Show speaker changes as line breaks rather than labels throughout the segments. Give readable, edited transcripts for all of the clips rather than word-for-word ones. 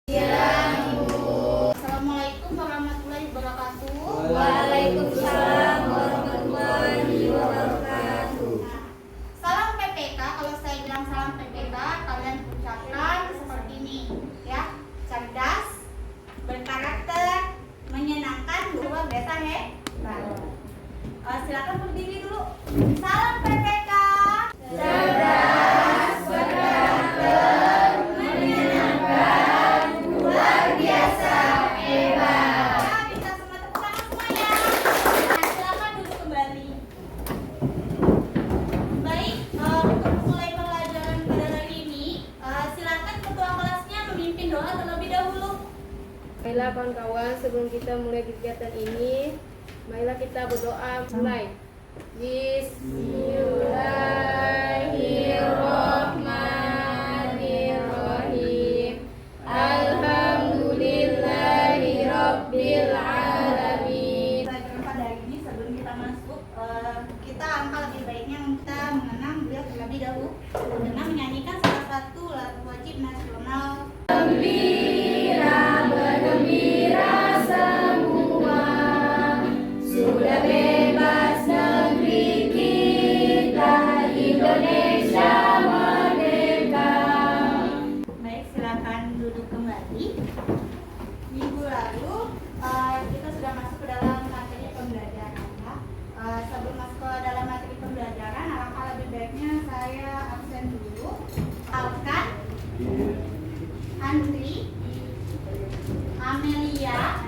Siang, Bu.
Assalamualaikum warahmatullahi wabarakatuh.
Waalaikumsalam warahmatullahi wabarakatuh.
Salam PPK. Kalau saya bilang salam PPK, kalian ucapkan seperti ini, ya. Cerdas, berkarakter, menyenangkan, luar biasa hebat. Silakan berdiri dulu. Salam PPK.
Cerdas, berkarakter, menyenangkan, luar biasa hebat.
Ya, bisa semua tepuk tangan semuanya. Nah, silakan duduk kembali. Baik, untuk mulai pelajaran pada hari ini, silakan ketua kelasnya memimpin doa terlebih dahulu.
Baiklah kawan-kawan, sebelum kita mulai kegiatan ini, marilah kita berdoa mulai. Bismillahirrahmanirrahim. Alhamdulillahirabbil alamin.
Pelajaran pada hari ini sebelum kita masuk, kita angka lebih baiknya kita mengenang beliau terlebih dahulu dengan menyanyikan salah satu lagu wajib nasional.
Bergembira semua, sudah bebas negeri kita, Indonesia merdeka.
Baik, silakan duduk kembali. Minggu lalu kita sudah masuk ke dalam materi pembelajaran. Ya. Sebelum masuk ke dalam materi pembelajaran, alangkah lebih baiknya saya absen dulu. Alkan, Andri, Amelia,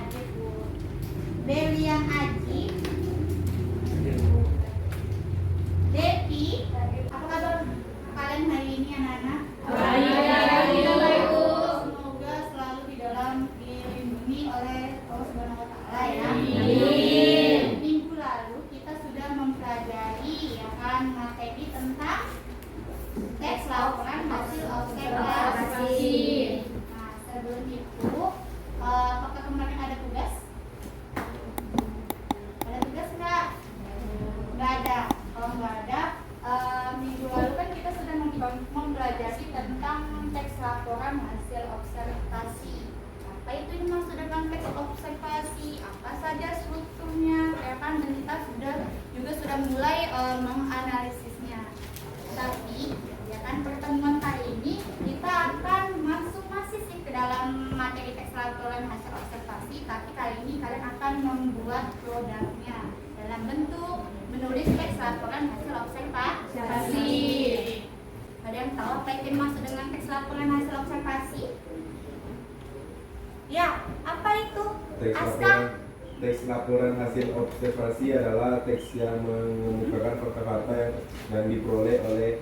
Belian Aji, Devi. Apa kabar kalian hari ini, anak-anak?
Baik.
Semoga selalu di dalam dilindungi oleh Allah Subhanahu wa Ta'ala, ya.
Amin.
Minggu lalu kita sudah mempelajari, ya kan, materi tentang teks laporan hasil observasi. Nah, sebelum itu, apakah kemarin ada tugas? Ada tugas nggak? Nggak ada. Kalau nggak ada, minggu lalu kan kita sudah mempelajari tentang teks laporan hasil observasi. Apa itu yang dimaksud dengan teks observasi? Apa saja strukturnya? Ya kan, dan kita sudah mulai menganalisisnya. Tapi, ya kan, pertemuan kali ini kita akan masih sih ke dalam materi teks laporan hasil observasi, tapi kali ini kalian akan membuat produknya dalam bentuk menulis teks laporan hasil observasi. Ada yang tahu apa yang dimaksud dengan teks laporan hasil observasi? Ya, apa itu?
Teks laporan hasil observasi adalah teks yang mengemukakan fakta-fakta yang diperoleh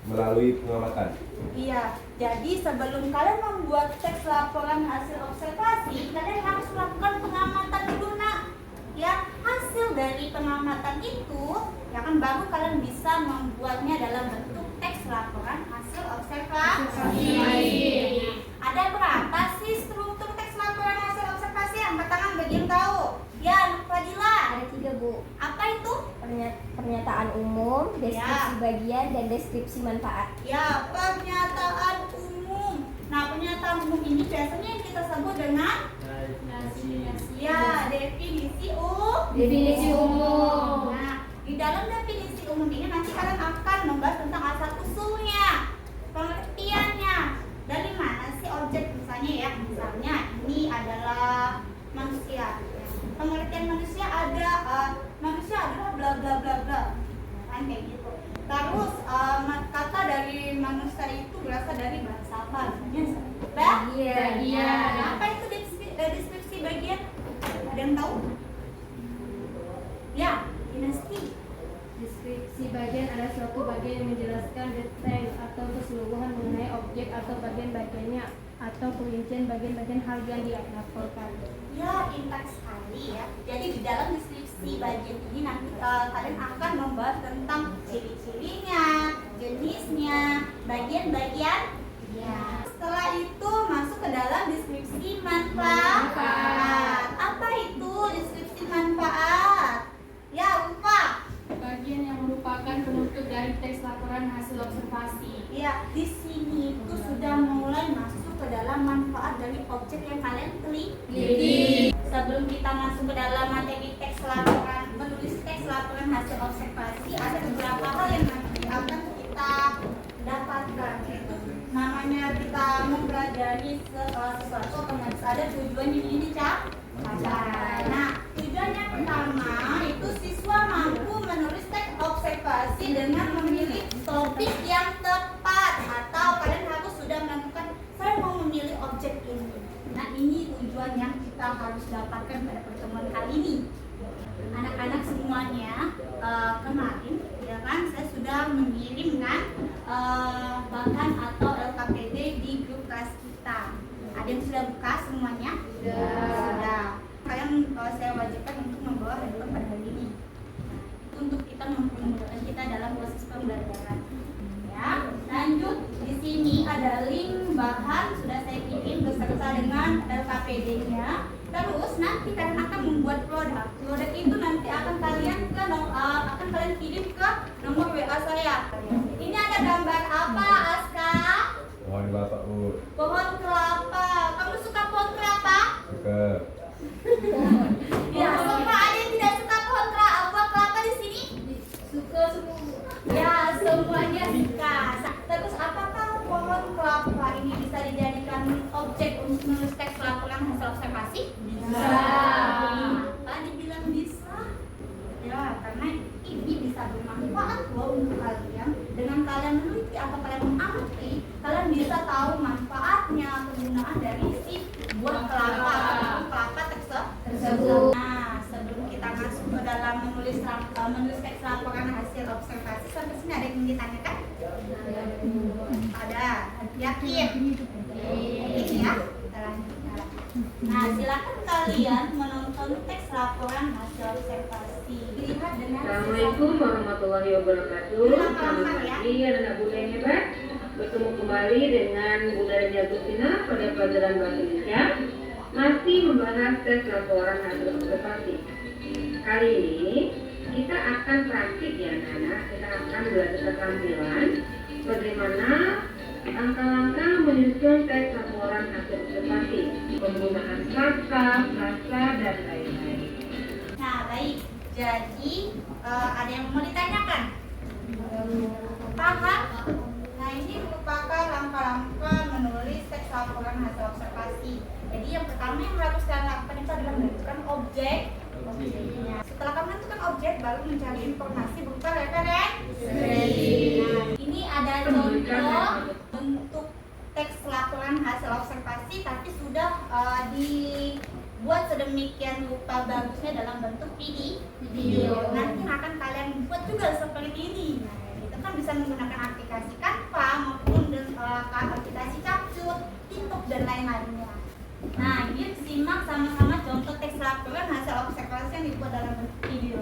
melalui pengamatan.
Iya, jadi sebelum kalian membuat teks laporan hasil observasi, kalian harus melakukan pengamatan dulu, nak. Ya, hasil dari pengamatan itu, ya kan, baru kalian bisa membuatnya dalam bentuk teks laporan hasil observasi. Ada berapa sih struktur teks laporan hasil observasi? Angkat tangan bagi yang tahu. Ya, Fadila.
Ada 3, Bu.
Apa itu?
Pernyataan umum, deskripsi
Ya.
bagian, dan deskripsi manfaat.
Ya, pernyataan umum. Nah, pernyataan umum ini biasanya yang kita sebut dengan ya, definisi
umum.
Nah, di dalam definisi umum ini nanti kalian akan membahas tentang asal usulnya, pengertiannya. Dari mana sih objek, misalnya ya, misalnya ini adalah manusia. Pengertian manusia manusia adalah bla bla bla bla. Kan kayak gitu. Terus kata dari manusia itu berasal dari bahasa apa?
Bagian.
Apa itu deskripsi bagian? Ada yang tahu? Ya, dinasti.
Deskripsi bagian adalah suatu bagian yang menjelaskan detail atau keseluruhan mengenai objek atau bagian-bagiannya atau perincian bagian-bagian hal yang dilaporkan.
Ya, intak sekali ya. Jadi di dalam deskripsi bagian ini nanti kalian akan membahas tentang ciri-cirinya, jenisnya, bagian-bagian. Ya. Setelah itu masuk ke dalam deskripsi manfaat. Apa itu deskripsi manfaat? Ya, lupa.
Bagian yang merupakan penutup dari teks laporan hasil observasi.
Ya, di sini itu sudah mulai masuk ke dalam manfaat objek yang kalian teliti. Sebelum kita masuk ke dalam materi teks laporan, menulis teks laporan hasil observasi, ada beberapa hal yang nanti akan kita dapatkan. Namanya kita mempelajari sesuatu otomatis ada tujuan yang ingin dicapai. Nah, tujuan yang pertama itu siswa mampu menulis teks observasi dengan memilih topik yang tepat, atau kalian harus sudah menentukan saya mau memilih objek ini. Nah, ini tujuan yang kita harus dapatkan pada pertemuan kali ini. Anak-anak semuanya, kemarin ya kan saya sudah mengirimkan bahan atau LKPD di grup kelas kita. Ada yang sudah buka semuanya? Sudah. Kalian saya wajibkan untuk membawa handphone pada hari ini. Untuk kita mempermudahkan kita dalam proses pembelajaran. Ya, lanjut di sini ada link bahan sudah saya kirim beserta dengan LKPD-nya. Terus nanti kalian akan membuat produk. Produk itu nanti akan kalian kirim ke nomor WA saya. Ini ada gambar apa, Aska?
Mohon Bapak Bu.
Pohon kelapa. Kamu suka pohon kelapa?
Suka.
Ya, semua ada yang tidak suka pohon kelapa. Buah kelapa di sini?
Suka semua.
Ya, semuanya suka. Terus apakah pohon kelapa ini bisa dijadikan objek untuk menulis teks laporan hasil observasi?
Bisa.
Kenapa dibilang bisa? Ya, karena ini bisa bermanfaat loh untuk kalian. Dengan kalian meneliti atau kalian mengamati, kalian bisa tahu manfaatnya penggunaan dari si buah kelapa atau kelapa tersebut. Nah, sebelum kita masuk ke dalam menulis teks laporan hasil observasi, sampai sini ada yang ingin ditanyakan? Ada. Yakin? Ini ya. Kita lanjut. Nah, silakan kalian menonton teks laporan hasil observasi. Dilihat dengan
Assalamualaikum warahmatullahi wabarakatuh. Selamat pagi anak-anak Bunda yang hebat. Bertemu kembali dengan Bunda Reni Agustina pada pelajaran Bahasa Indonesia. Masih membahas tes laporan hasil observasi. Kali ini kita akan praktik ya anak-anak. Kita akan belajar keterampilan bagaimana langkah-langkah menyusun teks laporan hasil observasi, penggunaan kata, frasa, dan lain-lain.
Nah, baik. Jadi, ada yang mau ditanyakan? Paham? Nah, ini merupakan langkah-langkah menulis teks laporan hasil observasi. Jadi, yang pertama yang harus kalian lakukan itu adalah menentukan objek. Setelah kamu menentukan objek, baru mencari informasi berupa referensi. Nah, ini ada contoh bentuk teks laporan hasil observasi, tapi sudah dibuat sedemikian rupa bagusnya dalam bentuk video. Nanti akan kalian buat juga seperti ini. Nah, kita kan bisa menggunakan aplikasi Canva maupun aplikasi Capcut, TikTok dan lain-lainnya. Nah, ini simak sama-sama contoh teks laporan hasil observasi yang dibuat dalam bentuk video.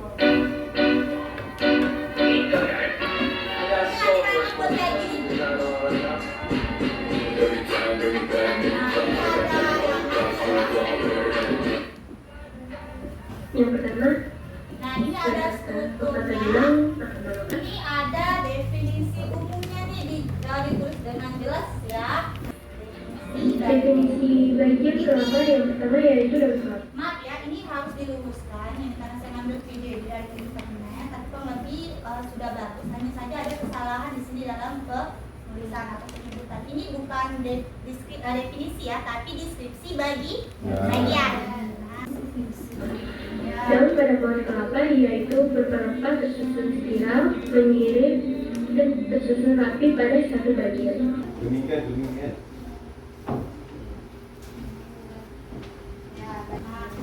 Buat kayak gini.
Yang pertama,
Nah, ini ada strukturnya. Ini ada definisi umumnya nih ditulis dengan jelas ya.
definisi bagian kelapa yang pertama yaitu daun kelapa.
Maaf ya, ini harus diluruskan ini karena saya ngambil video dari internet, tapi kurang lebih sudah bagus. Hanya saja ada kesalahan di sini dalam penulisan atau penyebutan. Ini bukan definisi ya, tapi deskripsi bagian.
Daun pada pohon kelapa yaitu beberapa tersusun spiral, menyiring, dan tersusun rapi pada satu bagian.
Demikian.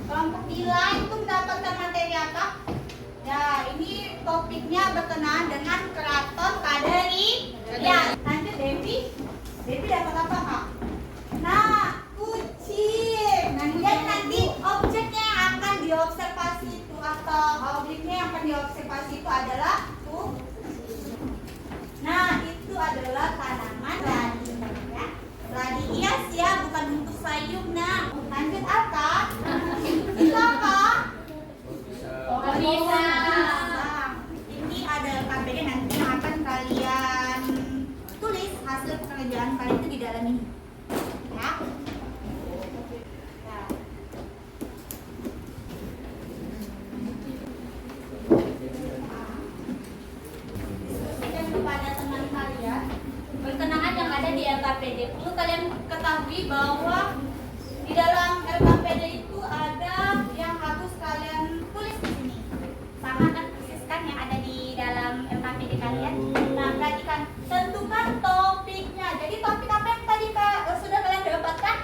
Kelompok Dila itu mendapatkan materi apa? Ya, ini topiknya berkenaan dengan keraton Kadari. Ya, lanjut Devi. Devi dapat apa, Kak? Nah, kucing. Nah, dan nanti objeknya yang akan diobservasi itu atau objeknya yang akan diobservasi itu adalah kucing. Nah, itu adalah tanaman ladi ya. Ladi hias ya, bukan untuk sayur. Nah, lanjut apa? Itu apa? Pisang. Ini ada KPD nanti yang akan kalian tulis hasil pekerjaan kalian itu di dalam ini. Ya. lagi bahwa di dalam LKPD itu ada yang harus kalian tulis di sini. Sama kan persis kan yang ada di dalam LKPD kalian. Nah, perhatikan, tentukan topiknya. Jadi topik apa yang tadi sudah kalian dapatkan?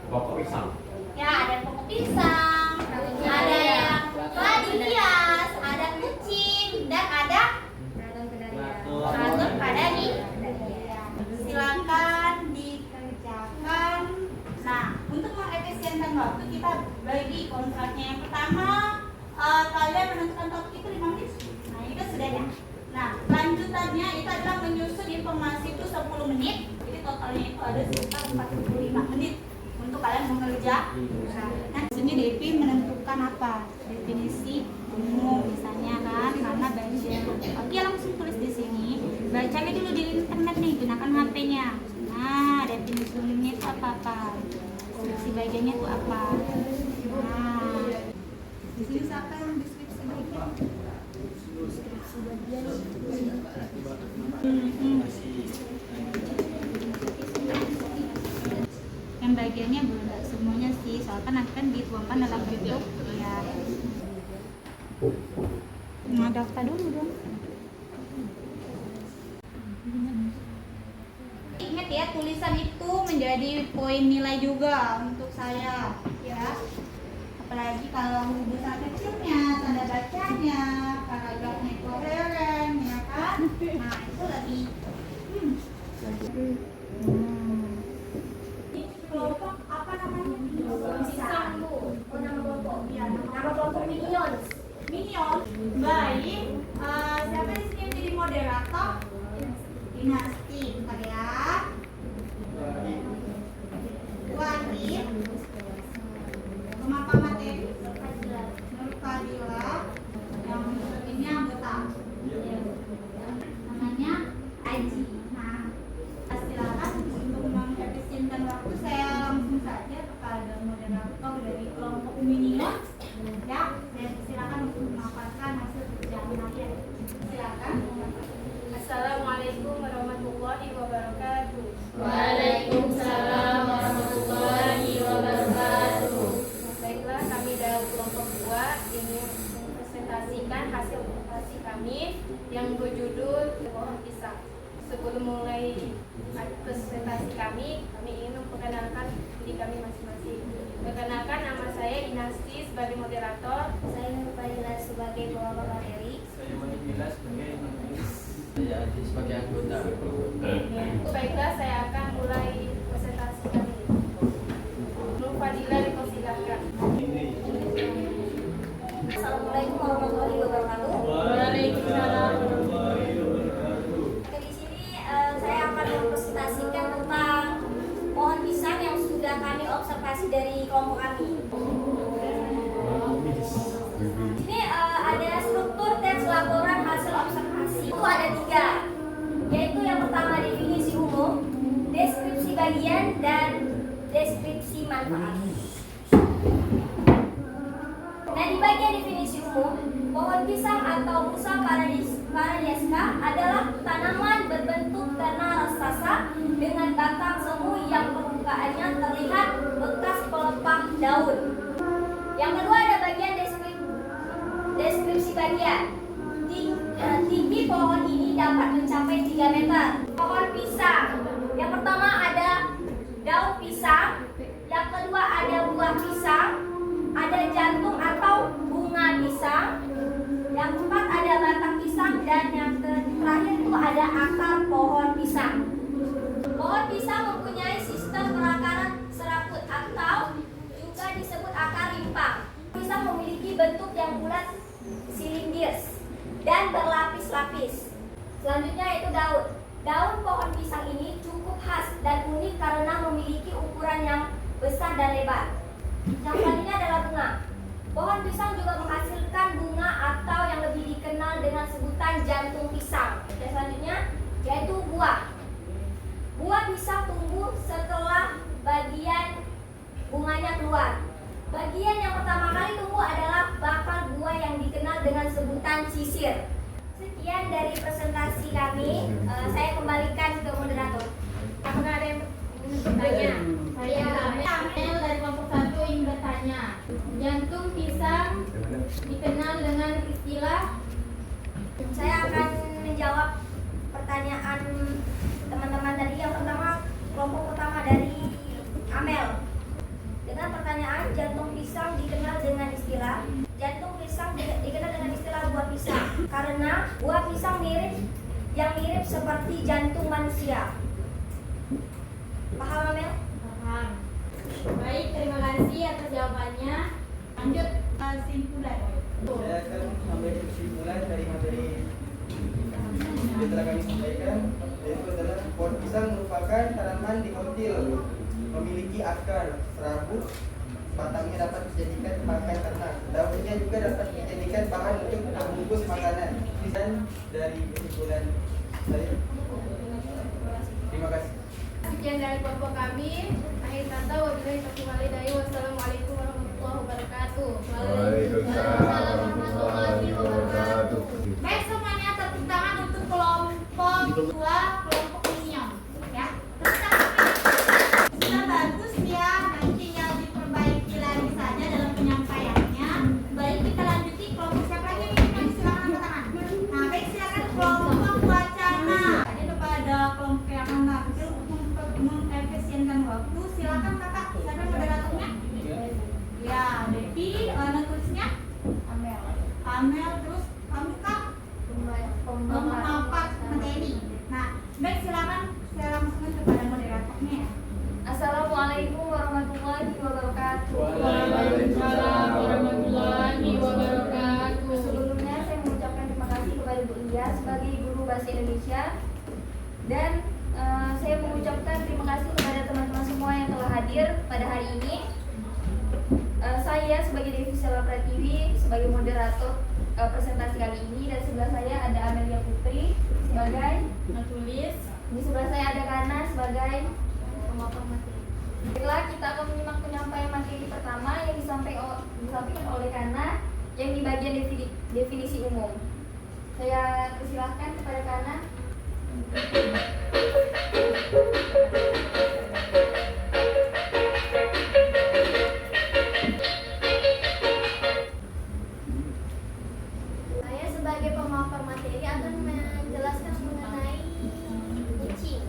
Pokok pisang.
Ya, ada pokok pisang, ada yang padi hias, ada kucing, dan ada ragam pada di. Silakan dikerjakan. Nah, untuk mengefisienkan waktu kita bagi kontraknya. Yang pertama, kalian menentukan topik itu 5 menit. Nah, itu sudah ya. Nah, lanjutannya itu adalah menyusun informasi itu 10 menit. Jadi totalnya itu ada sekitar 45 menit untuk kalian mengerjakan. Nah, di sini Devi menentukan apa? Definisi umum misalnya kan, karena bagian. Oke, langsung tulis di sini. Bacanya dulu di internet nih, gunakan HP-nya. Nah, definisi umumnya itu apa? Deskripsi bagiannya itu apa? Nah, di sini siapa yang deskripsi bagian? Yang bagiannya belum semuanya sih, soalnya nanti kan dituangkan dalam YouTube ya. Nah, daftar dulu dong. Ingat ya, tulisan itu menjadi poin nilai juga untuk saya ya. Apalagi kalau besar kecilnya, tanda bacanya, paragrafnya koheren ya kan. Nah, itu lebih kelompok apa namanya?
Pisang, Bu. Oh, nama kelompok. Ya, nama kelompok Minions.
Minion. Baik. Siapa di sini yang jadi moderator? Dinasti. Bentar ya. Wahid. Pemapa materi. Nur Fadila. Yang ini anggota. Namanya Aji. Nah, silakan untuk mengefisienkan waktu saya langsung saja kepada moderator dari kelompok Minion. Ya, dan silakan untuk memaparkan hasil kerjaan kalian. Silakan.
Assalamualaikum warahmatullahi wabarakatuh.
Waalaikumsalam warahmatullahi wabarakatuh.
Baiklah, kami dari kelompok 2 ingin mempresentasikan hasil presentasi kami yang berjudul Pohon Pisang. Sebelum mulai presentasi kami ingin memperkenalkan diri kami masing-masing. Perkenalkan, nama saya Dinasti sebagai moderator.
Saya Nur Fadila sebagai pembawa materi.
Saya Manila sebagai penulis. Saya Aji sebagai anggota.
Baiklah, saya akan mulai presentasi kami. Nur Fadila dipersilakan.
Assalamualaikum warahmatullahi wabarakatuh.
Waalaikumsalam.
Oke, di sini saya akan mempresentasikan tentang pohon pisang yang sudah kami observasi dari kelompok kami. Di sini ada struktur teks laporan hasil observasi. Itu ada 3, yaitu yang pertama definisi umum, deskripsi bagian, dan deskripsi manfaat. Nah, di bagian definisi umum, pohon pisang atau Musa paradiesca adalah tanaman berbentuk terna raksasa dengan batang semu yang permukaannya terlihat bekas pelepah daun. Yang kedua ada bagian deskripsi bagian. Tinggi pohon ini dapat mencapai 3 meter. Pohon pisang. Yang pertama ada daun pisang, yang kedua ada buah pisang, ada jantung atau bunga pisang, yang keempat ada batang pisang, dan yang terakhir itu ada akar pohon pisang. Pohon pisang mempunyai sistem perakaran serabut atau juga disebut akar rimpang. Pisang memiliki bentuk yang bulat silindris dan berlapis-lapis. Selanjutnya yaitu daun. Daun pohon pisang ini cukup khas dan unik karena memiliki ukuran yang besar dan lebar. Yang selanjutnya adalah bunga. Pohon pisang juga menghasilkan bunga atau yang lebih dikenal dengan sebutan jantung pisang. Dan selanjutnya yaitu buah. Buah pisang tumbuh setelah bagian bunganya keluar. Bagian yang pertama kali tumbuh adalah bakal buah yang dikenal dengan sebutan sisir. Sekian dari presentasi kami. Saya kembalikan ke moderator.
Apakah ada yang ingin bertanya?
Amel dari kelompok 1 ingin bertanya. Jantung pisang dikenal dengan istilah.
Saya akan menjawab pertanyaan teman-teman tadi. Yang pertama, kelompok pertama dari Amel. Dengan pertanyaan jantung pisang dikenal dengan istilah. Jantung pisang dikenal dengan istilah buah pisang karena buah pisang mirip seperti jantung manusia. Paham, Amel?
Paham. Baik, terima kasih atas jawabannya. Lanjut kesimpulan.
Saya akan memberikan kesimpulan dari materi yang telah kami sampaikan, yaitu adalah pohon pisang merupakan tanaman dikotil, memiliki akar serabut, batangnya dapat dijadikan pakan ternak, daunnya juga dapat dijadikan bahan untuk membungkus makanan. Dan dari kesimpulan saya, terima kasih.
Sekian dari kelompok kami. Akhir kata, wabillahi taufiq wal hidayah. Wassalamualaikum warahmatullahi wabarakatuh.
Waalaikumsalam warahmatullahi wabarakatuh.
Baik, semuanya tepuk tangan untuk kelompok 2, kelompok Minion. Ya, tepuk tangan. Sudah bagus ya, nanti tinggal diperbaiki lagi saja dalam penyampaiannya. Baik, kita lanjuti kelompok siapa lagi yang ingin silakan angkat tangan. Nah, baik, silakan kelompok wacana. Ini kepada kelompok yang mengambil untuk mengefisienkan waktu, silakan kakak. Siapa moderatornya? Ya, Devi, nulisnya Amel, terus kamu kak memapak materi. Nah, baik, silakan saya langsung kepada moderatornya.
Assalamualaikum warahmatullahi wabarakatuh.
Waalaikumsalam warahmatullahi wabarakatuh.
Sebelumnya saya mengucapkan terima kasih kepada Bu Lia sebagai guru bahasa Indonesia, dan saya mengucapkan terima kasih kepada teman-teman semua yang telah hadir pada hari ini. Saya sebagai Devi Sela Pratiwi sebagai moderator presentasi kali ini, dan sebelah saya ada Amelia Putri sebagai
Menulis.
di sebelah saya ada Kana sebagai pemaparan materi. Baiklah, kita akan menyimak penyampaian materi pertama yang disampaikan oleh Kana yang di bagian definisi umum. Saya persilahkan kepada Kana.
Saya sebagai pemapar materi akan menjelaskan mengenai kucing.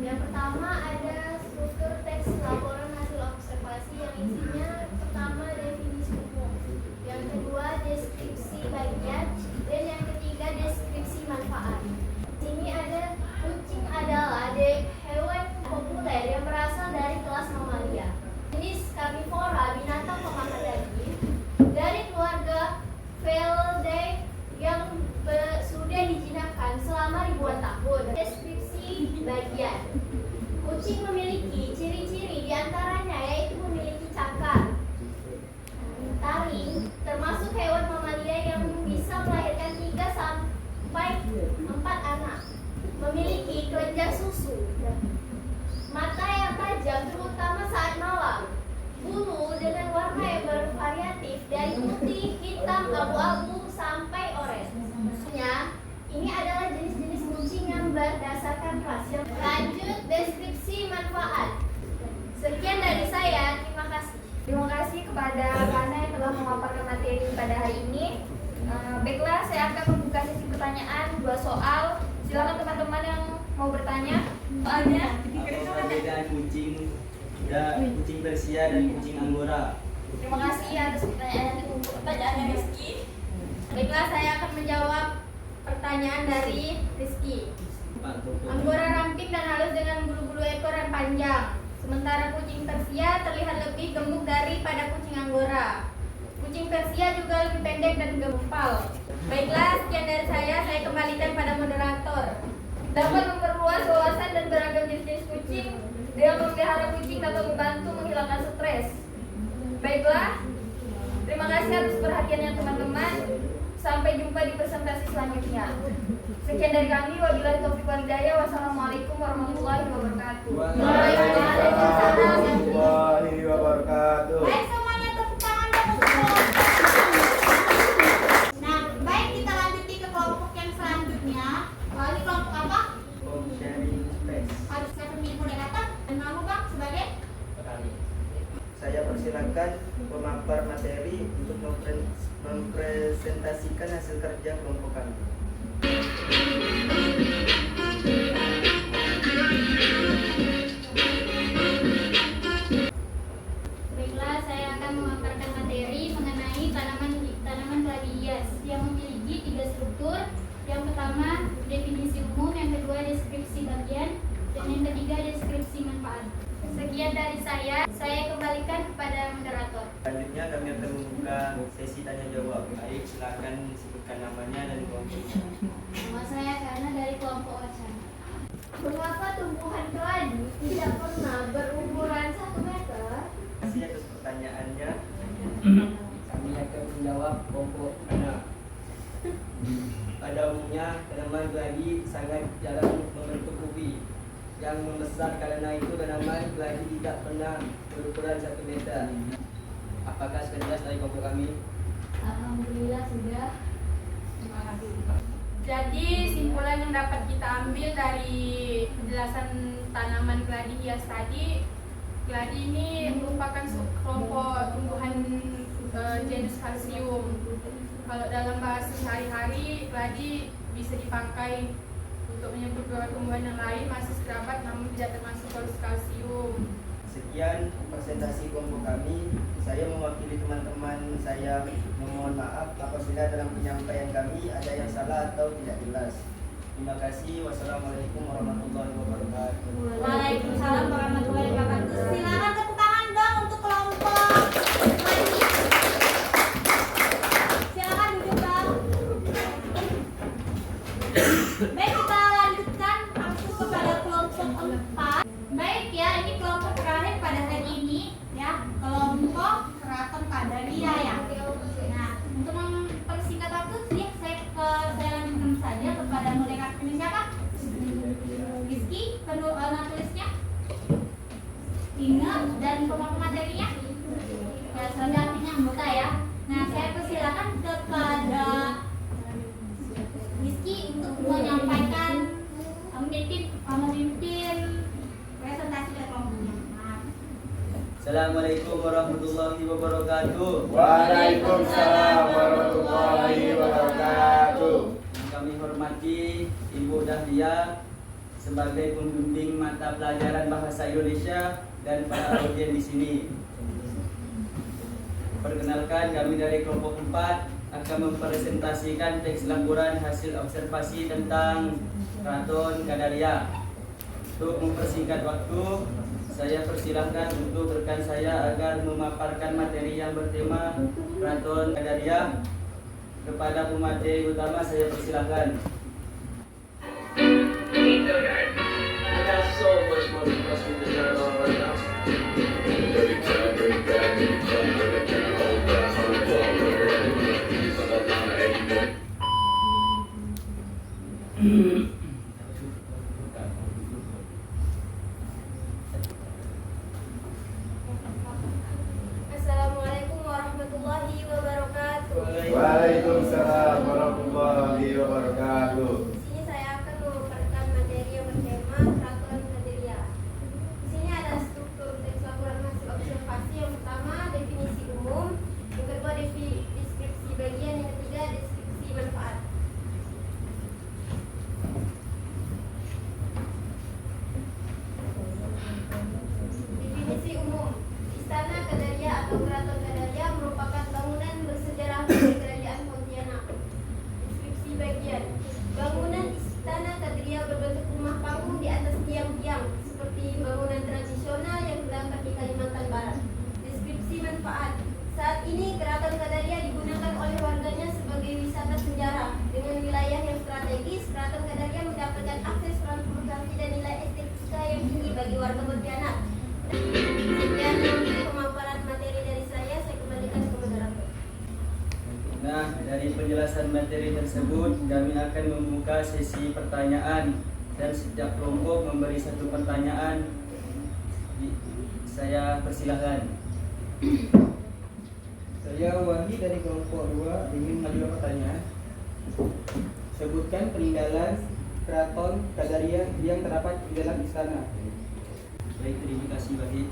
Yang pertama ada struktur teks laporan hasil observasi yang isinya pertama definisi umum, yang kedua deskripsi bagian, dan yang ketiga deskripsi manfaat. Sini ada kucing adalah hewan populer yang berasal dari kelas mamalia, jenis karnivora, binatang pemakan daging dari keluarga Felidae yang sudah dijinakkan selama ribuan tahun. Deskripsi bagian. Kucing memiliki ciri-ciri diantaranya yaitu memiliki cakar, taring, termasuk hewan mamalia yang bisa melahirkan 3 sampai 4 anak, memiliki kelenjar susu, mata yang tajam terutama saat malam, bulu dengan warna yang bervariatif dari putih, hitam, abu-abu sampai oranye. Ini adalah jenis-jenis kucing yang berdasarkan ras. Lanjut deskripsi manfaat. Sekian dari saya, terima kasih.
Terima kasih kepada Kana yang telah memaparkan materi pada hari ini. Baiklah, saya akan membuka sesi pertanyaan 2 soal. Silakan teman-teman yang mau bertanya. Soalnya,
Apa perbedaan kucing Persia dan kucing Anggora?
terima kasih atas pertanyaannya Rizky.
Baiklah, saya akan menjawab pertanyaan dari Rizky. Anggora ramping dan halus dengan bulu-bulu ekor yang panjang. Sementara kucing Persia terlihat lebih gemuk daripada kucing Anggora. Kucing Persia juga lebih pendek dan gempal. Baiklah, sekian dari saya kembalikan pada moderator.
dapat memperluas wawasan dan beragam jenis-jenis kucing dengan memelihara kucing dapat membantu menghilangkan stres. Baiklah, terima kasih atas perhatiannya teman-teman. Sampai jumpa di presentasi selanjutnya. Sekian dari kami. Wabillahi taufiq wal hidayah. Wassalamualaikum warahmatullahi wabarakatuh.
Waalaikumsalam warahmatullahi wabarakatuh.
Baik, semuanya tepuk tangan dong untuk Nah, baik, kita lanjuti ke kelompok yang selanjutnya. Ini kelompok apa?
Sharing space.
Harus saya pemilik moderator dan kamu
memperkenalkan pemapar materi untuk mempresentasikan hasil kerja kelompok kami.
Baiklah, saya akan memaparkan materi mengenai tanaman keladi hias yang memiliki 3 struktur. Yang pertama, definisi umum, yang kedua, deskripsi bagian, dan yang ketiga, deskripsi manfaat. Sekian dari saya kembalikan kepada moderator.
Selanjutnya kami akan membuka sesi tanya jawab. Baik, silakan sebutkan namanya dan kelompoknya.
Nama saya Karna dari kelompok Wacana.
Mengapa tumbuhan keladi tidak pernah berukuran 1 meter?
Terima kasih atas pertanyaannya.
Kami akan menjawab kelompok anak.
Pada umumnya, tanaman keladi sangat jarang membentuk ubi yang membesar, karena itu tanaman keladi tidak pernah berukuran 1 meter. Apakah sudah jelas dari kelompok kami?
Alhamdulillah sudah.
Terima kasih. Jadi simpulan yang dapat kita ambil dari penjelasan tanaman keladi hias tadi, keladi ini merupakan kelompok tumbuhan genus kalsium. Kalau dalam bahasa sehari-hari, keladi bisa dipakai untuk menyebut tumbuhan yang lain masih sekerabat namun tidak termasuk kalsium.
Sekian presentasi kelompok kami. Saya mewakili teman-teman saya memohon maaf apabila dalam penyampaian kami ada yang salah atau tidak jelas. Terima kasih. Wassalamualaikum warahmatullahi wabarakatuh.
Waalaikumsalam warahmatullahi wabarakatuh. Silakan tepuk tangan dong untuk kelompok keladi. Silakan duduk dong. Baik, kita lanjutkan langsung kepada kelompok 4.
Baik ya, ini kelompok terakhir pada hari ini ya, kelompok Keraton Kadaria ya. Nah, untuk mempersingkat waktu, saya lanjutkan saja kepada moderatornya siapa? Rizky, penulisnya, Tina, dan pemapar materinya. Ya, selanjutnya artinya anggota ya. Nah, saya persilakan kepada Rizky untuk menyampaikan memimpin presentasi dari kelompoknya.
Assalamualaikum warahmatullahi wabarakatuh.
Waalaikumsalam warahmatullahi wabarakatuh.
Kami hormati Ibu Dahlia sebagai pembimbing mata pelajaran Bahasa Indonesia dan para audien di sini. Perkenalkan, kami dari kelompok 4 akan mempresentasikan teks laporan hasil observasi tentang Keraton Kadaria. Untuk mempersingkat waktu, saya persilahkan untuk rekan saya agar memaparkan materi yang bertema Keraton Kadaria. Kepada pemateri utama saya persilahkan.
Assalamualaikum warahmatullahi wabarakatuh.
Waalaikumsalam warahmatullahi wabarakatuh.
Di sini saya akan memaparkan materi yang bertema Keraton Kadaria. Di sini ada struktur teks laporan hasil observasi. Yang pertama, definisi umum, yang kedua, deskripsi bagian, yang ketiga, deskripsi manfaat. Definisi umum. Istana Kadaria atau Keraton Kadaria merupakan bangunan bersejarah dari Kerajaan Pontianak. Deskripsi bagian. Bangunan Istana Kadaria berbentuk rumah panggung di atas tiang-tiang seperti bangunan tradisional yang terdapat di Kalimantan Barat. Deskripsi manfaat. Saat ini Keraton Kadaria digunakan oleh warganya sebagai wisata sejarah. Dengan wilayah yang strategis, Keraton Kadaria mendapatkan akses transportasi dan nilai estetika yang tinggi bagi warga Pontianak. Sekian untuk pemaparan materi dari saya kembalikan ke moderator.
Nah, dari penjelasan materi tersebut, kami akan membuka sesi pertanyaan dan setiap kelompok memberi satu pertanyaan. Saya persilahkan.
Saya Wahid dari kelompok 2 ingin mengajukan pertanyaan. Sebutkan peninggalan Keraton Kadaria yang terdapat di dalam istana.
Baik, terima kasih Wahid.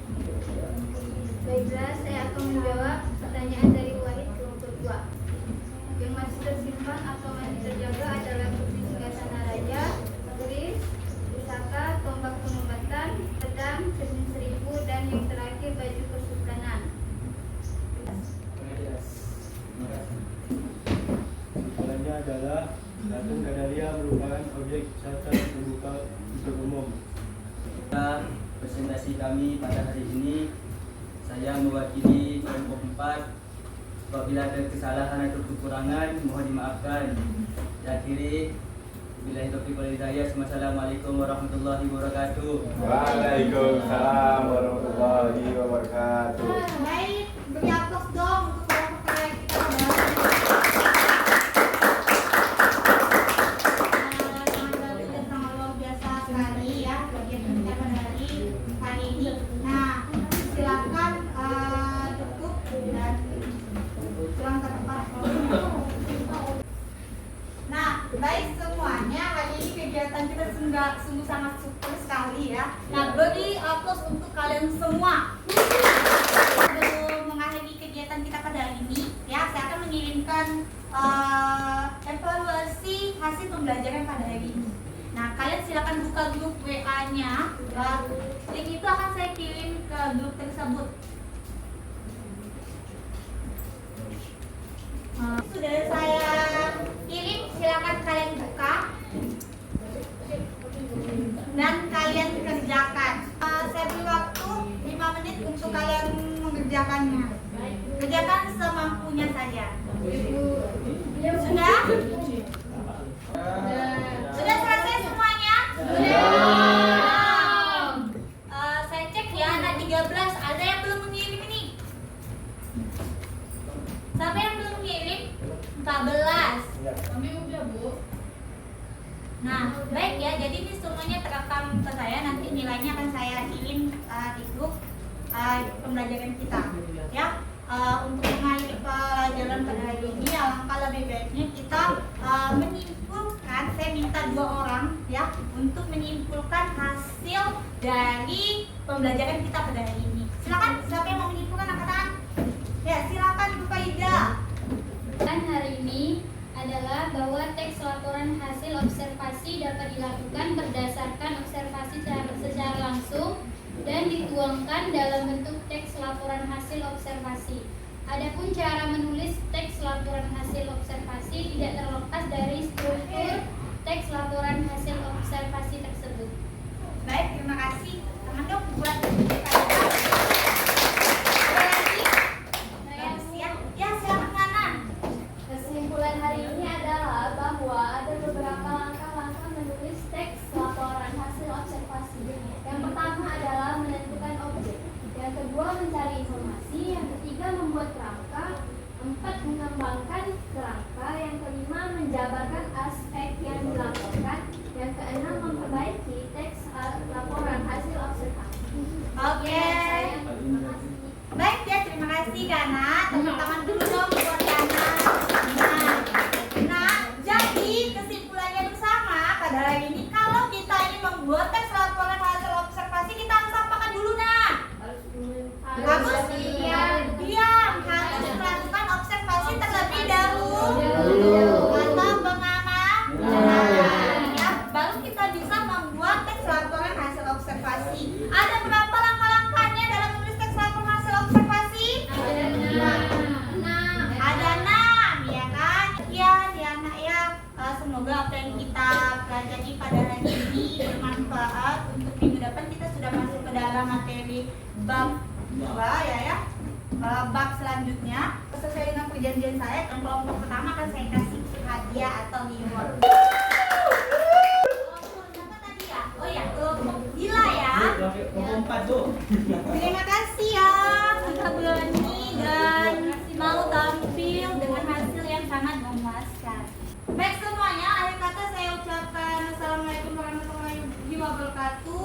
Baiklah, saya akan menjawab pertanyaan dari Wahid kelompok 2. Yang masih tersimpan atau masih terjaga adalah bukti singgasana raja, keris, pusaka, tombak pengobatan, pedang, cermin seribu, dan yang terakhir baju kesultanan.
Kesimpulannya adalah Ratu Gadalia merupakan objek wisata terbuka untuk umum.
Presentasi kami pada hari ini, saya mewakili kelompok 4. Apabila ada kesalahan atau kekurangan, mohon dimaafkan. Akhiri, billahi taufiq wal hidayah. Wassalamualaikum warahmatullahi wabarakatuh.
Waalaikumsalam warahmatullahi wabarakatuh.
Baik, beri aplaus dong untuk kelompok karya kita. Sangat bagus dan sangat luar biasa sekali ya kegiatan kita pada hari ini. Nah, silakan duduk dan pulang ke tempat. Nah, baik semuanya, hari ini kegiatan kita sungguh sangat super sekali ya. Nah, beri aplaus untuk kalian semua. Sebelum mengakhiri kegiatan kita pada hari ini, ya, saya akan mengirimkan evaluasi hasil pembelajaran pada hari ini. Nah, kalian silakan buka grup WA-nya. Link itu akan saya kirim ke grup tersebut. Sudah saya kirim, silakan kalian buka dan kalian kerjakan. Saya beri waktu 5 menit untuk kalian mengerjakannya. Kerjakan semampunya saja. Sudah? Sudah selesai semuanya? Saya cek ya, ada 13. Ada yang belum mengirim ini? Siapa yang belum mengirim? 14. Kami udah, Bu. Nah, baik ya. Jadi ini semuanya terekam ke saya. Nanti nilainya akan saya kirim di grup pembelajaran kita. Ya. Untuk mengakhiri pelajaran pada hari ini, alangkah lebih baiknya kita menyimpulkan. Saya minta 2 orang ya untuk menyimpulkan hasil dari pembelajaran kita pada hari ini. Silakan, siapa yang mau menyimpulkan angkat tangan? Ya, silakan Bu Faida.
Dan hari ini adalah bahwa teks laporan hasil observasi dapat dilakukan berdasarkan observasi secara langsung dan dituangkan dalam bentuk teks laporan hasil observasi. Adapun cara menulis teks laporan hasil observasi tidak terlepas dari struktur teks laporan hasil observasi tersebut.
Baik, terima kasih. Tangan dong buat ada lagi? Ya, silakan kanan.
Kesimpulan hari ini adalah bahwa ada beberapa langkah-langkah menulis teks laporan hasil observasi. Yang pertama adalah menentukan objek. Yang kedua mencari informasi. Yang ketiga membuat kerangka. 4 mengembangkan kerangka. Yang kelima menjabarkan aspek yang dilaporkan. Yang keenam memperbaiki teks laporan hasil observasi.
Oke. Baik ya, terima kasih Gana. Tepuk tangan dulu dong buat Gana. Nah, jadi kesimpulannya bersama pada hari ini, kalau kita ini membuat teks laporan hasil observasi, kita harus apakan dulu nah? Harus diam, harus melakukan observasi terlebih dahulu atau pengamatan. Ya, baru kita bisa membuat teks laporan hasil observasi. Ada berapa langkah-langkahnya dalam menulis teks laporan hasil observasi? Ada 6, ya kan? Ya anak ya. Semoga apa yang kita pelajari pada hari ini bermanfaat. Untuk minggu depan kita sudah masuk ke dalam materi bab 2 ya. Bab selanjutnya sesuai dengan perjanjian saya, yang kelompok pertama akan saya kasih hadiah atau reward. Siapa tadi ya? Oh ya, kelompok Gila ya.
Kelompok 4 tuh.
Terima kasih ya sudah berani dan mau tampil dengan hasil yang sangat memuaskan. Baik semuanya, akhir kata saya ucapkan assalamualaikum warahmatullahi wabarakatuh.